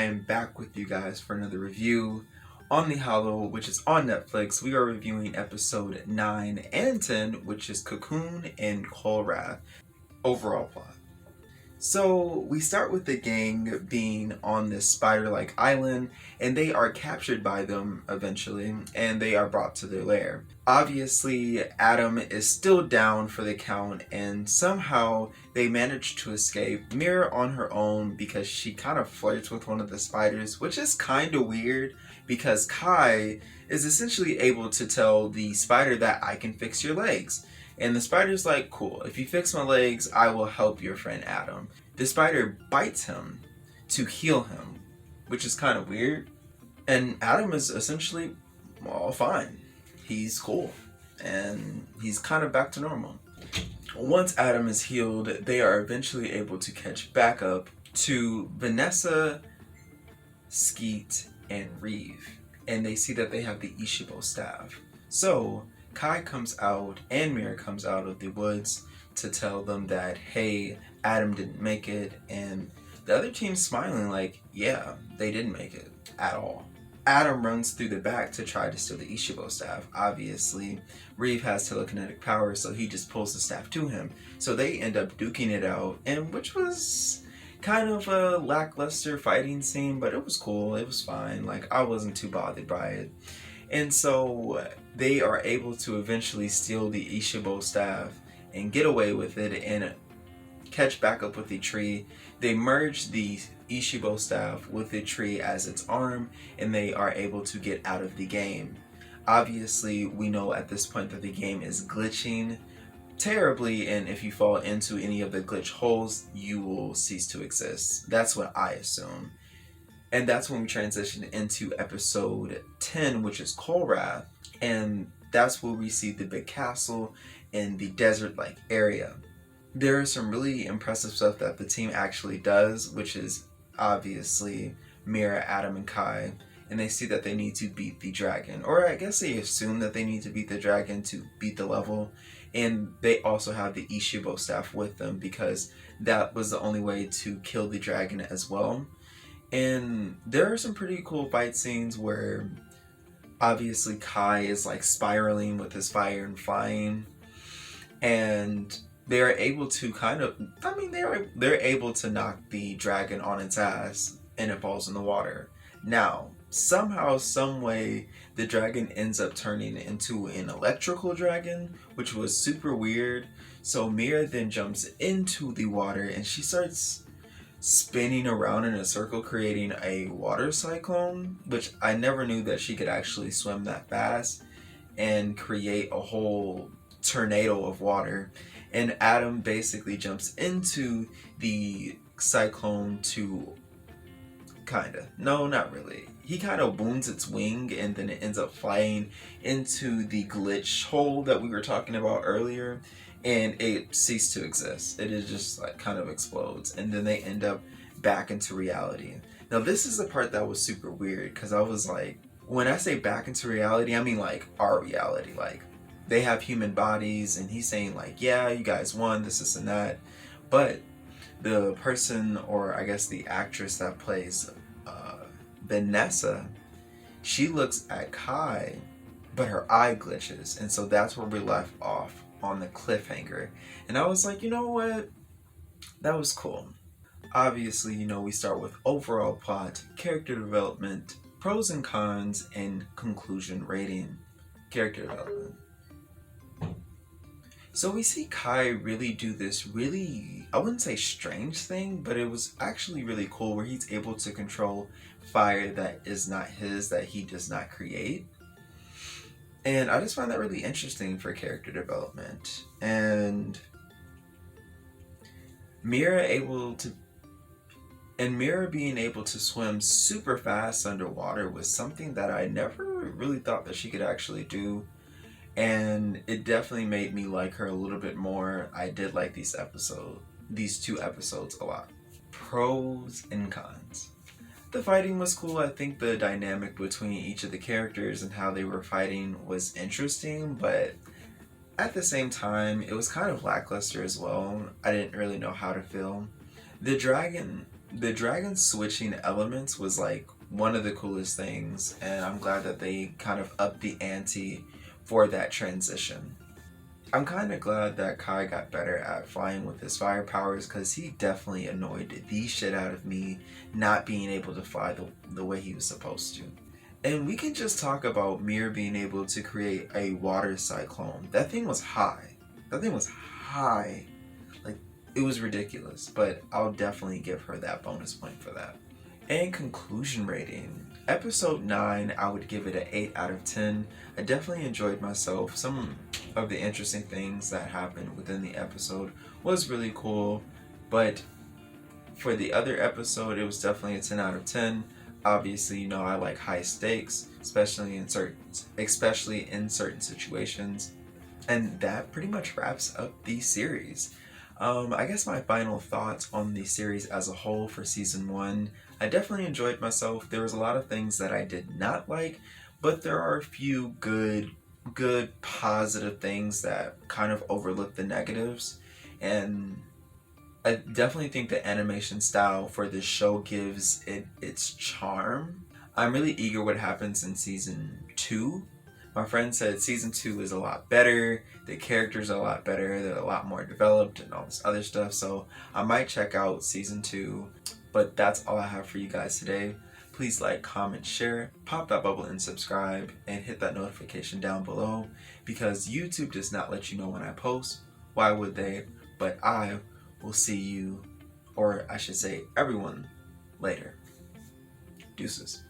am back with you guys for another review on The Hollow, which is on Netflix. We are reviewing episode 9 and 10, which is Cocoon and Colrath. Overall plot. So we start with the gang being on this spider-like island, and they are captured by them eventually, and they are brought to their lair. Obviously, Adam is still down for the count, and somehow they manage to escape. Mira on her own because she kind of flirts with one of the spiders, which is kind of weird because Kai is essentially able to tell the spider that I can fix your legs. And the spider's like, cool, if you fix my legs, I will help your friend Adam. The spider bites him to heal him, which is kind of weird. And Adam is essentially, well, fine. He's cool. And he's kind of back to normal. Once Adam is healed, they are eventually able to catch back up to Vanessa, Skeet, and Reeve. And they see that they have the Ishibo staff. So Kai comes out and Mira comes out of the woods to tell them that, hey, Adam didn't make it, and the other team's smiling like, yeah, they didn't make it at all. Adam runs through the back to try to steal the Ishibo staff. Obviously, Reeve has telekinetic power, so he just pulls the staff to him. So they end up duking it out, and which was kind of a lackluster fighting scene, but it was cool, it was fine. Like, I wasn't too bothered by it. And so they are able to eventually steal the Ishibo staff and get away with it and catch back up with the tree. They merge the Ishibo staff with the tree as its arm, and they are able to get out of the game. Obviously, we know at this point that the game is glitching terribly, and if you fall into any of the glitch holes, you will cease to exist. That's what I assume. And that's when we transition into episode 10, which is Colrath, and that's where we see the big castle in the desert-like area. There is some really impressive stuff that the team actually does, which is obviously Mira, Adam, and Kai, and they see that they need to beat the dragon, or I guess they assume that they need to beat the dragon to beat the level, and they also have the Ishibo staff with them because that was the only way to kill the dragon as well. And there are some pretty cool fight scenes where obviously Kai is like spiraling with his fire and flying, and they're able to they're able to knock the dragon on its ass and it falls in the water. Now, somehow, some way, the dragon ends up turning into an electrical dragon, which was super weird. So Mira then jumps into the water and she starts spinning around in a circle, creating a water cyclone, which I never knew that she could actually swim that fast and create a whole tornado of water. And Adam basically jumps into the cyclone to no, not really. He kind of wounds its wing and then it ends up flying into the glitch hole that we were talking about earlier, and it ceased to exist. It is just like kind of explodes, and then they end up back into reality. Now this is the part that was super weird because I was like, when I say back into reality, I mean like our reality. Like, they have human bodies and he's saying like, yeah, you guys won, this and that. But the person, or I guess the actress that plays Vanessa, she looks at Kai, but her eye glitches, and so that's where we left off on the cliffhanger. And I was like, you know what? That was cool. Obviously, we start with overall plot, character development, pros and cons, and conclusion rating. Character development. So we see Kai really do this really, I wouldn't say strange thing, but it was actually really cool where he's able to control fire that is not his, that he does not create. And I just find that really interesting for character development. And Mira being able to swim super fast underwater was something that I never really thought that she could actually do. And it definitely made me like her a little bit more. I did like these two episodes a lot. Pros and cons. The fighting was cool. I think the dynamic between each of the characters and how they were fighting was interesting, but at the same time, it was kind of lackluster as well. I didn't really know how to feel. The dragon The dragon switching elements was like one of the coolest things, and I'm glad that they kind of upped the ante for that transition. I'm kind of glad that Kai got better at flying with his fire powers, because he definitely annoyed the shit out of me not being able to fly the way he was supposed to. And we can just talk about Mir being able to create a water cyclone. That thing was high. That thing was high. Like, it was ridiculous, but I'll definitely give her that bonus point for that. And conclusion rating. Episode 9, I would give it an 8 out of 10. I definitely enjoyed myself. Some of the interesting things that happened within the episode was really cool, but for the other episode, it was definitely a 10 out of 10. Obviously, you know, I like high stakes, especially in certain situations. And that pretty much wraps up the series. I guess my final thoughts on the series as a whole for season 1. I definitely enjoyed myself. There was a lot of things that I did not like, but there are a few good positive things that kind of overlook the negatives. And I definitely think the animation style for this show gives it its charm. I'm really eager what happens in season 2. My friend said season 2 is a lot better, the characters are a lot better, they're a lot more developed and all this other stuff, so I might check out season 2. But that's all I have for you guys today. Please like, comment, share, pop that bubble and subscribe, and hit that notification down below, because YouTube does not let you know when I post. Why would they? But I will see you, or I should say everyone, later. Deuces.